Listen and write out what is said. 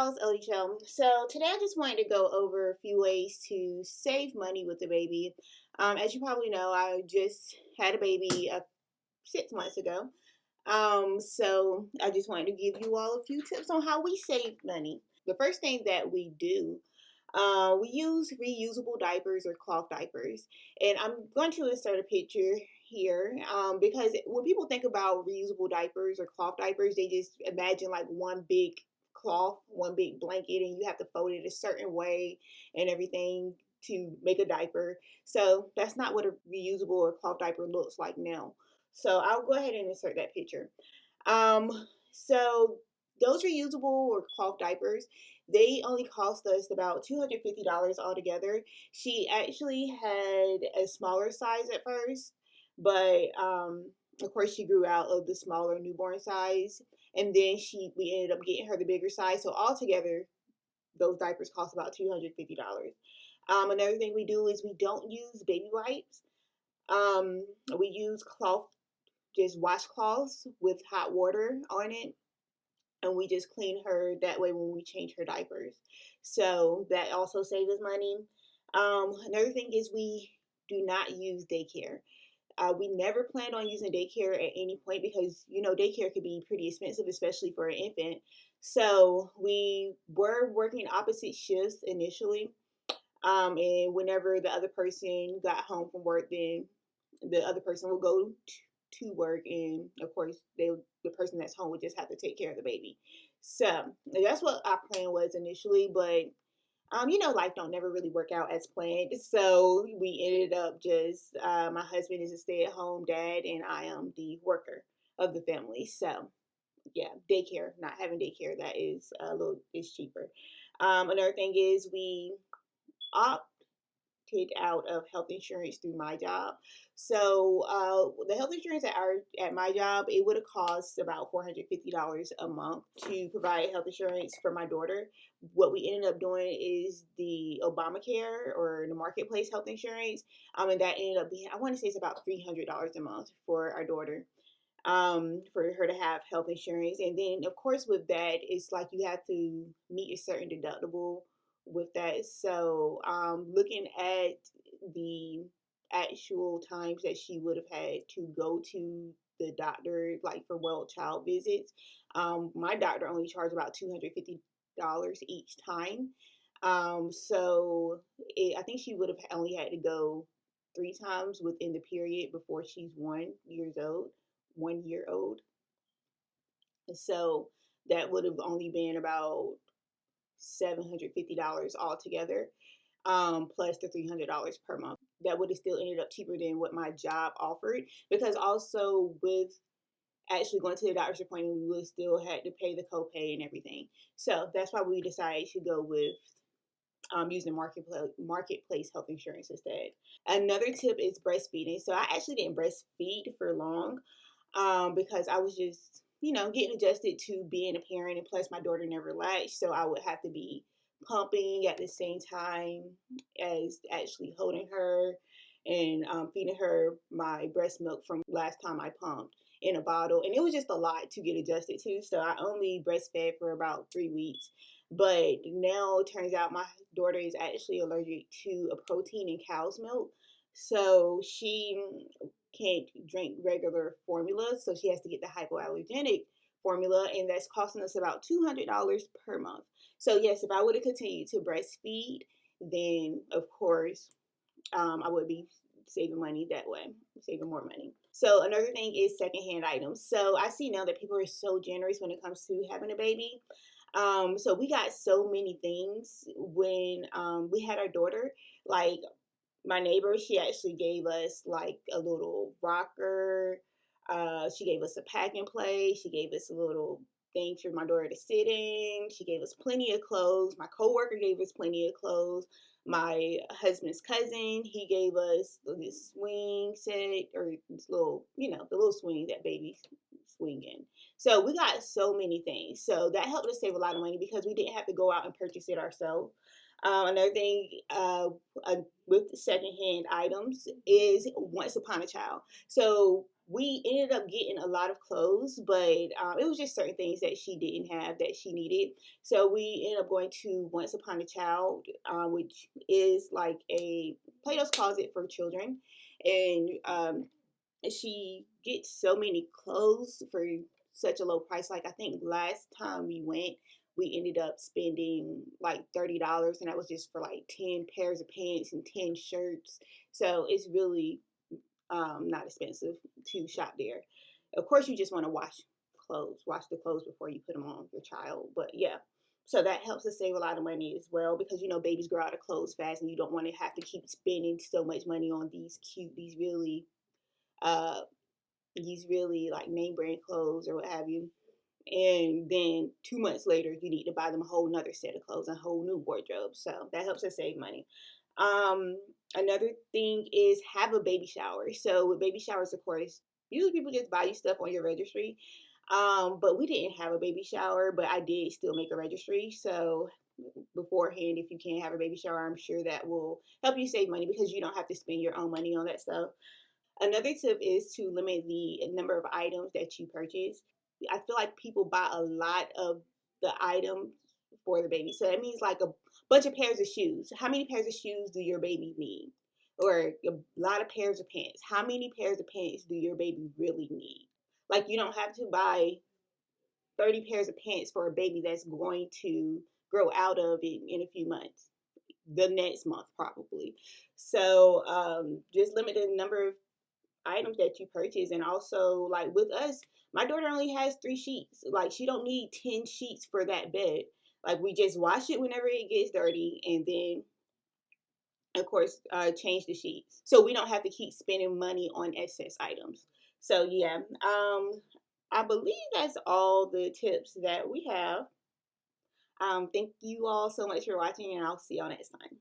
y'all, it's L.Deshelle. So today I just wanted to go over a few ways to save money with the baby. As you probably know, I just had a baby 6 months ago. So I just wanted to give you all a few tips on how we save money. The first thing that we do, we use reusable diapers or cloth diapers. And I'm going to insert a picture here because when people think about reusable diapers or cloth diapers, they just imagine like one big cloth, one big blanket, and you have to fold it a certain way and everything to make a diaper. So that's not what a reusable or cloth diaper looks like now. So I'll go ahead and insert that picture. Um, so those reusable or cloth diapers, they only cost us about $250 altogether. She actually had a smaller size at first, but of course she grew out of the smaller newborn size, and then we ended up getting her the bigger size. So altogether, those diapers cost about $250. Another thing we do is we don't use baby wipes. Um, we use cloth, just washcloths with hot water on it, and we just clean her that way when we change her diapers. So that also saves us money. Another thing is we do not use daycare. We never planned on using daycare at any point because daycare could be pretty expensive, especially for an infant. So we were working opposite shifts initially, and whenever the other person got home from work, then the other person will go to work, and of course the person that's home would just have to take care of the baby. So that's what our plan was initially, but life don't never really work out as planned. So we ended up just my husband is a stay-at-home dad, and I am the worker of the family. So yeah, daycare, not having daycare, that is a little is cheaper. Another thing is we opt out of health insurance through my job. So the health insurance at my job, it would have cost about $450 a month to provide health insurance for my daughter. What we ended up doing is the Obamacare or the marketplace health insurance, and that ended up being, I want to say it's about $300 a month for our daughter. For her to have health insurance, and then of course with that, it's like you have to meet a certain deductible with that. So looking at the actual times that she would have had to go to the doctor, like for well child visits, my doctor only charged about $250 each time. I think she would have only had to go 3 times within the period before she's 1 year old. So that would have only been about $750 altogether, plus the $300 per month. That would have still ended up cheaper than what my job offered, because also with actually going to the doctor's appointment, we would still had to pay the copay and everything. So that's why we decided to go with using marketplace health insurance instead. Another tip is breastfeeding. So I actually didn't breastfeed for long, because I was just, getting adjusted to being a parent, and plus my daughter never latched, so I would have to be pumping at the same time as actually holding her and feeding her my breast milk from last time I pumped in a bottle, and it was just a lot to get adjusted to. So I only breastfed for about 3 weeks. But now it turns out my daughter is actually allergic to a protein in cow's milk. So she can't drink regular formula, so she has to get the hypoallergenic formula, and that's costing us about $200 per month. So yes, if I would have continued to breastfeed, then of course I would be saving money that way, saving more money. So another thing is secondhand items. So I see now that people are so generous when it comes to having a baby. So we got so many things when we had our daughter. Like my neighbor, she actually gave us like a little rocker. She gave us a pack and play. She gave us a little thing for my daughter to sit in. She gave us plenty of clothes. My coworker gave us plenty of clothes. My husband's cousin, he gave us this swing set, or this little, the little swing that babies swing in. So we got so many things. So that helped us save a lot of money because we didn't have to go out and purchase it ourselves. Another thing with the secondhand items is once upon a child. So we ended up getting a lot of clothes, but it was just certain things that she didn't have that she needed. So we ended up going to Once Upon a Child, which is like a Plato's Closet for children. And she gets so many clothes for such a low price. Like I think last time we went, we ended up spending like $30, and that was just for like 10 pairs of pants and 10 shirts. So it's really not expensive to shop there. Of course, you just want to wash the clothes before you put them on your child. But yeah, so that helps us save a lot of money as well, because babies grow out of clothes fast, and you don't want to have to keep spending so much money on uh, these really like name brand clothes or what have you. And then 2 months later, you need to buy them a whole nother set of clothes, a whole new wardrobe. So that helps us save money. Um, Another thing is have a baby shower. So with baby showers, of course, usually people just buy you stuff on your registry. But we didn't have a baby shower, but I did still make a registry. So beforehand, if you can't have a baby shower, I'm sure that will help you save money because you don't have to spend your own money on that stuff. Another tip is to limit the number of items that you purchase. I feel like people buy a lot of the items for the baby. So that means like a bunch of pairs of shoes. How many pairs of shoes do your baby need? Or a lot of pairs of pants. How many pairs of pants do your baby really need? Like you don't have to buy 30 pairs of pants for a baby that's going to grow out of it in a few months. The next month, probably. So just limit the number of items that you purchase. And also, like with us, my daughter only has 3 sheets. Like she don't need 10 sheets for that bed. Like we just wash it whenever it gets dirty, and then of course change the sheets, so we don't have to keep spending money on excess items. So yeah, I believe that's all the tips that we have. Thank you all so much for watching, and I'll see y'all next time.